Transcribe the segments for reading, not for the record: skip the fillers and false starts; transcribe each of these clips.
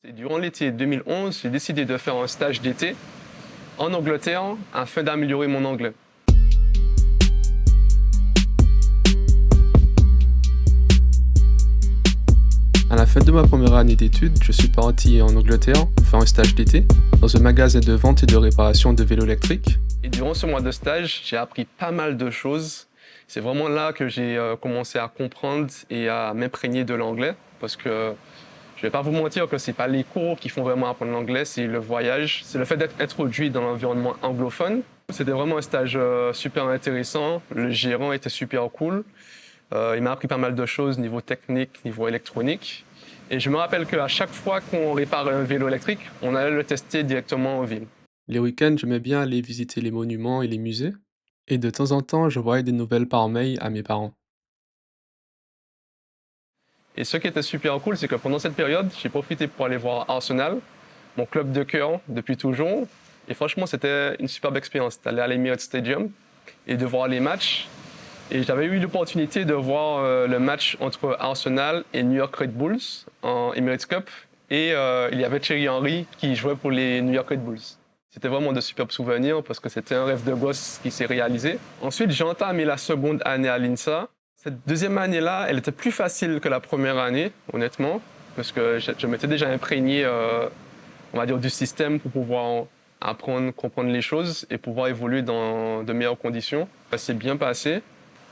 Et durant l'été 2011, j'ai décidé de faire un stage d'été en Angleterre afin d'améliorer mon anglais. À la fin de ma première année d'études, je suis parti en Angleterre faire un stage d'été dans un magasin de vente et de réparation de vélos électriques. Et durant ce mois de stage, j'ai appris pas mal de choses. C'est vraiment là que j'ai commencé à comprendre et à m'imprégner de l'anglais parce que je ne vais pas vous mentir que ce n'est pas les cours qui font vraiment apprendre l'anglais, c'est le voyage, c'est le fait d'être introduit dans l'environnement anglophone. C'était vraiment un stage super intéressant, le gérant était super cool. Il m'a appris pas mal de choses niveau technique, niveau électronique. Et je me rappelle qu'à chaque fois qu'on réparait un vélo électrique, on allait le tester directement en ville. Les week-ends, j'aimais bien aller visiter les monuments et les musées. Et de temps en temps, je voyais des nouvelles par mail à mes parents. Et ce qui était super cool, c'est que pendant cette période, j'ai profité pour aller voir Arsenal, mon club de cœur depuis toujours. Et franchement, c'était une superbe expérience d'aller à l'Emirates Stadium et de voir les matchs. Et j'avais eu l'opportunité de voir le match entre Arsenal et New York Red Bulls en Emirates Cup. Et il y avait Thierry Henry qui jouait pour les New York Red Bulls. C'était vraiment de superbes souvenirs parce que c'était un rêve de gosse qui s'est réalisé. Ensuite, j'ai entamé la seconde année à l'INSA. Cette deuxième année-là, elle était plus facile que la première année, honnêtement, parce que je m'étais déjà imprégné, on va dire, du système pour pouvoir apprendre, comprendre les choses et pouvoir évoluer dans de meilleures conditions. Ça s'est bien passé.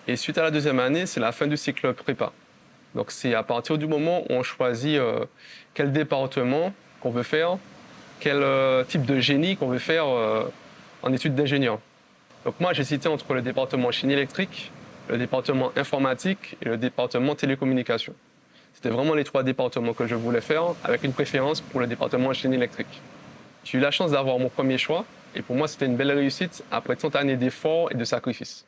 Et suite à la deuxième année, c'est la fin du cycle prépa. Donc c'est à partir du moment où on choisit quel département qu'on veut faire, quel type de génie qu'on veut faire en études d'ingénieur. Donc moi, j'ai hésité entre le département génie électrique, le département informatique et le département télécommunications. C'était vraiment les trois départements que je voulais faire, avec une préférence pour le département génie électrique. J'ai eu la chance d'avoir mon premier choix, et pour moi, c'était une belle réussite après tant d'années d'efforts et de sacrifices.